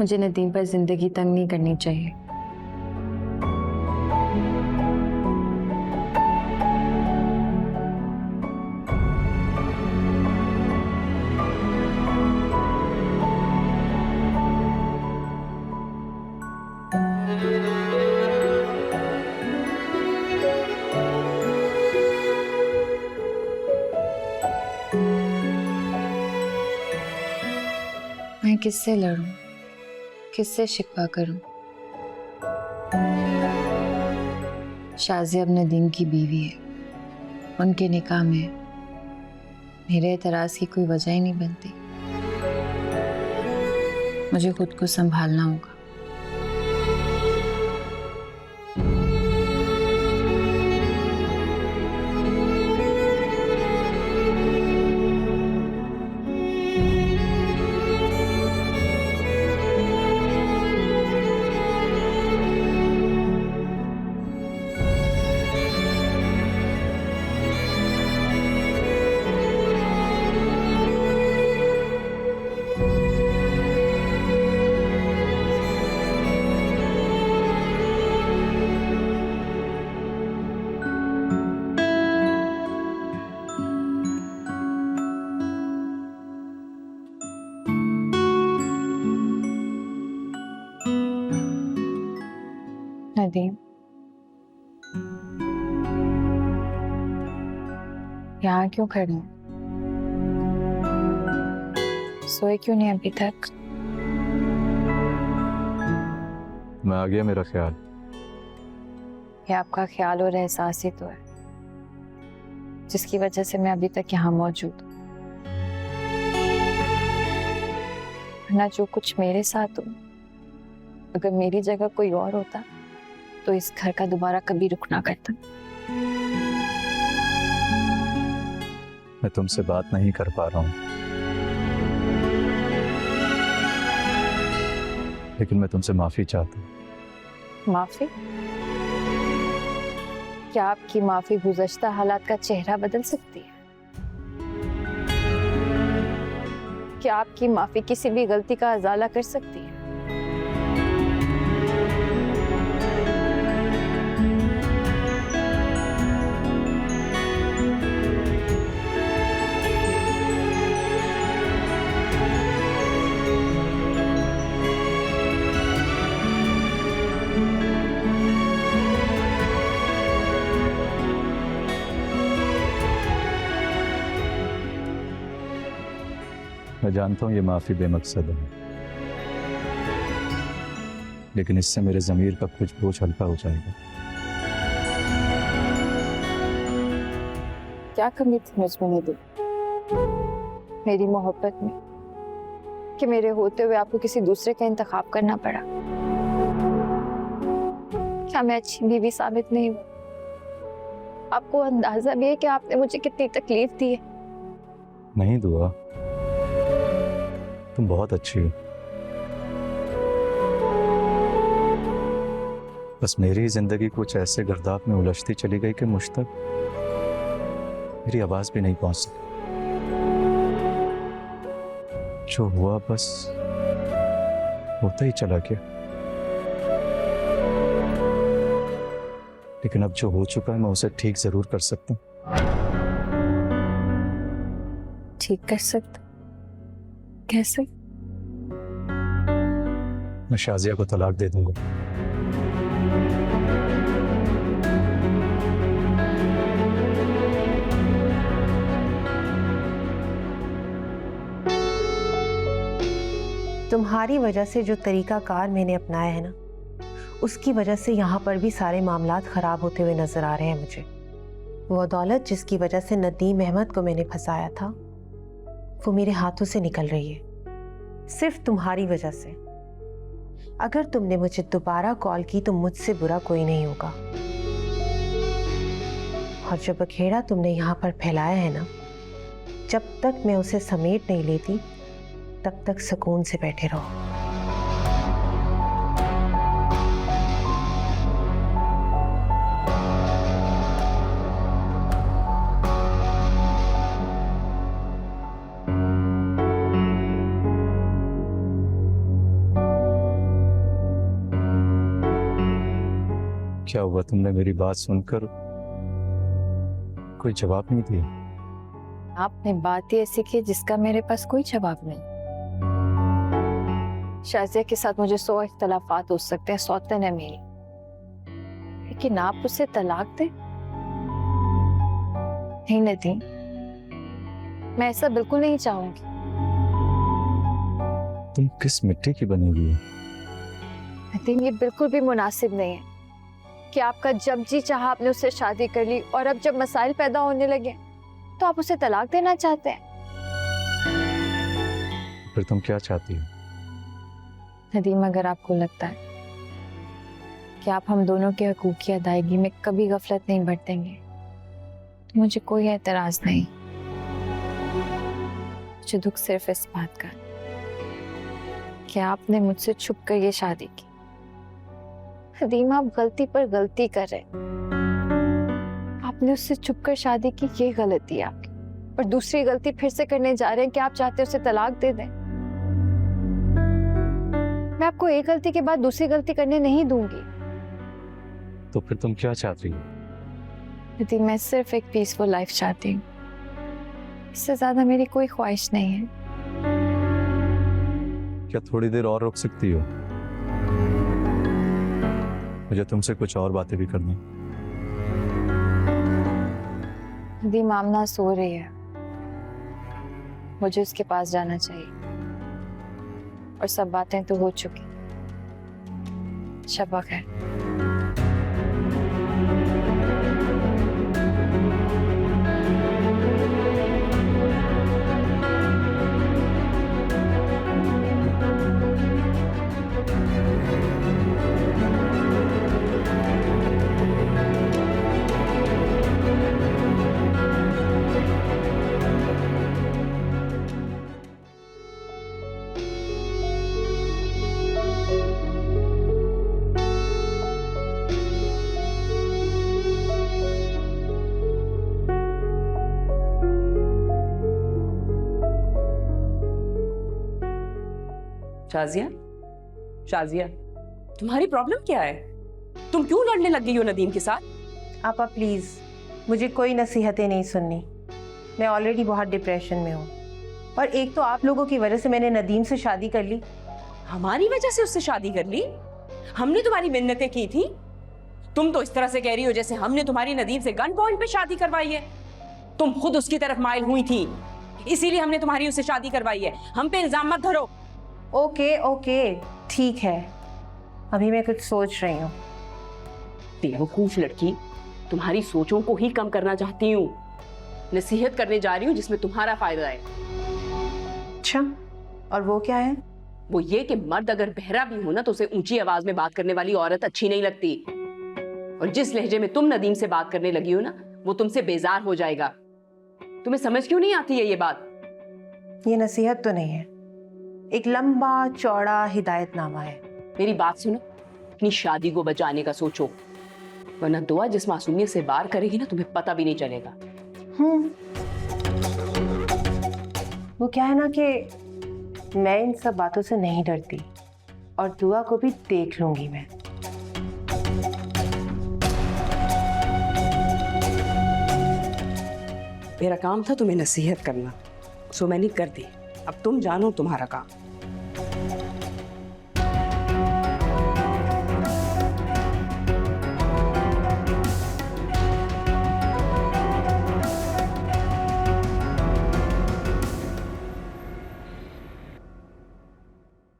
मुझे नदीम पर जिंदगी तंग नहीं करनी चाहिए। मैं किससे लड़ूं, किससे शिकवा करूं? शाज़िया अब नदीम की बीवी है। उनके निकाह में मेरे एतराज की कोई वजह ही नहीं बनती। मुझे खुद को संभालना होगा। नदीम, यहाँ क्यों खड़े हैं? सोए क्यों नहीं अभी तक? मैं आ गया, मेरा ख्याल। ये आपका ख्याल और एहसास ही तो है जिसकी वजह से मैं अभी तक यहाँ मौजूद हूँ। वरना जो कुछ मेरे साथ हो, अगर मेरी जगह कोई और होता तो इस घर का दोबारा कभी रुख ना करता। मैं तुमसे बात नहीं कर पा रहा हूँ, लेकिन मैं तुमसे माफी चाहता हूँ। माफी? क्या आपकी माफी गुज़श्ता हालात का चेहरा बदल सकती है? क्या आपकी माफी किसी भी गलती का अजाला कर सकती है? मैं जानता हूँ ये माफी बेमकसद है, लेकिन इससे मेरे ज़मीर का कुछ बोझ हल्का हो जाएगा। क्या कमी थी मुझमें नदीम, मेरी मोहब्बत में, कि मेरे होते हुए आपको किसी दूसरे का इंतखाब करना पड़ा? क्या मैं अच्छी बीवी साबित नहीं हूँ? आपको अंदाजा भी है कि आपने मुझे कितनी तकलीफ दी है? नहीं दुआ, तुम बहुत अच्छी हो। बस मेरी जिंदगी कुछ ऐसे गर्दाब में उलझती चली गई कि मुझ तक मेरी आवाज भी नहीं पहुंच सकी। जो हुआ बस होता ही चला गया, लेकिन अब जो हो चुका है मैं उसे ठीक जरूर कर सकता हूँ। ठीक कर सकता? कैसे? मैं शाजिया को तलाक दे दूंगा। तुम्हारी वजह से जो तरीकाकार मैंने अपनाया है ना, उसकी वजह से यहाँ पर भी सारे मामलात खराब होते हुए नजर आ रहे हैं मुझे। वो दौलत जिसकी वजह से नदीम अहमद को मैंने फंसाया था, वो मेरे हाथों से निकल रही है, सिर्फ तुम्हारी वजह से। अगर तुमने मुझे दोबारा कॉल की तो मुझसे बुरा कोई नहीं होगा। और जो बखेड़ा तुमने यहाँ पर फैलाया है ना, जब तक मैं उसे समेट नहीं लेती तब तक सुकून से बैठे रहो। क्या हुआ, तुमने मेरी बात सुनकर कोई जवाब नहीं दिया? आपने बात ही ऐसी की जिसका मेरे पास कोई जवाब नहीं। शाजिया के साथ मुझे 100 इख्तलाफात हो सकते हैं, सौतन है मेरी, लेकिन आप उसे तलाक दें? नहीं नदीम, मैं ऐसा बिल्कुल नहीं चाहूंगी। तुम किस मिट्टी की बनी हुई हो? नदीम, ये बिल्कुल भी मुनासिब नहीं है कि आपका जब जी चाहा आपने उससे शादी कर ली और अब जब मसाइल पैदा होने लगे तो आप उसे तलाक देना चाहते हैं। फिर तुम क्या चाहती हो? नदीम, अगर आपको लगता है कि आप हम दोनों के हकूक़ की अदायगी में कभी गफलत नहीं बरतेंगे तो मुझे कोई एतराज नहीं। मुझे दुख सिर्फ इस बात का कि आपने मुझसे छुप कर ये शादी की। नदीम, आप गलती पर गलती कर रहे हैं। आपने उससे छुपकर शादी की, ये गलती है आपकी, और दूसरी गलती फिर से करने जा रहे हैं कि आप चाहते हैं उसे तलाक दे दें। मैं आपको एक गलती के बाद दूसरी गलती करने नहीं दूंगी। तो फिर तुम क्या चाहती हो? नदीम, मैं सिर्फ एक पीसफुल लाइफ चाहती हूँ, इससे ज्यादा मेरी कोई ख्वाहिश नहीं है। क्या थोड़ी देर और रुक सकती हो? मुझे तुमसे कुछ और बातें भी करनी। नदीम, आमना सो रही है, मुझे उसके पास जाना चाहिए, और सब बातें तो हो चुकी। शब खैर। शाजिया, शाजिया, तुम्हारी प्रॉब्लम क्या है? तुम क्यों लड़ने लग गई हो नदीम के साथ? आपा प्लीज, मुझे कोई नसीहतें नहीं सुननी। मैं ऑलरेडी बहुत डिप्रेशन में हूँ, और एक तो आप लोगों की वजह से मैंने नदीम से शादी कर ली। हमारी वजह से उससे शादी कर ली? हमने तुम्हारी मिन्नतें की थी। तुम तो इस तरह से कह रही हो जैसे हमने तुम्हारी नदीम से गन पॉइंट पे शादी करवाई है। तुम खुद उसकी तरफ माइल हुई थी, इसीलिए हमने तुम्हारी उससे शादी करवाई है। हम पे इल्जाम मत धरो। ओके ओके, ठीक है, अभी मैं कुछ सोच रही हूँ। बेवकूफ लड़की, तुम्हारी सोचों को ही कम करना चाहती हूँ। नसीहत करने जा रही हूँ जिसमें तुम्हारा फायदा है। अच्छा, और वो क्या है? वो ये कि मर्द अगर बहरा भी हो ना तो उसे ऊंची आवाज में बात करने वाली औरत अच्छी नहीं लगती। और जिस लहजे में तुम नदीम से बात करने लगी हो ना, वो तुमसे बेजार हो जाएगा। तुम्हें समझ क्यों नहीं आती है ये बात? ये नसीहत तो नहीं है, एक लंबा चौड़ा हिदायतनामा है। मेरी बात सुनो, अपनी शादी को बचाने का सोचो, वरना दुआ जिस मासूमियत से बार करेगी ना तुम्हें पता भी नहीं चलेगा। वो क्या है ना कि मैं इन सब बातों से नहीं डरती, और दुआ को भी देख लूंगी मैं। मेरा काम था तुम्हें नसीहत करना, सो मैंने कर दी। अब तुम जानो तुम्हारा काम।